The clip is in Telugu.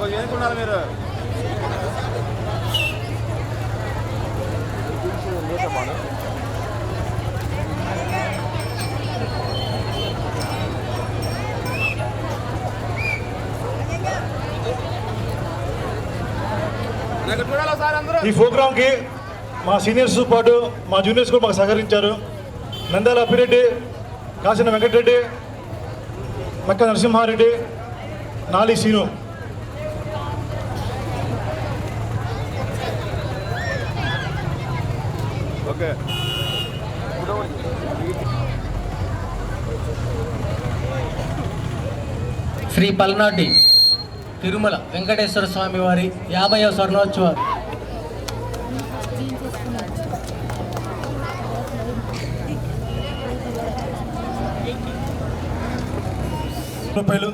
కొంచెం ఎన్నుకున్నారు మీరు. ఈ ప్రోగ్రాంకి మా సీనియర్స్ పాటు మా జూనియర్స్ కూడా మాకు సహకరించారు. నందాల అప్పిరెడ్డి, కాసిన వెంకటరెడ్డి, మక్క నరసింహారెడ్డి, నాలి సీను. ఓకే. శ్రీ పల్నాటి తిరుమల వెంకటేశ్వర స్వామి వారి 50వ స్వర్ణోత్సవాలు రూపాయలు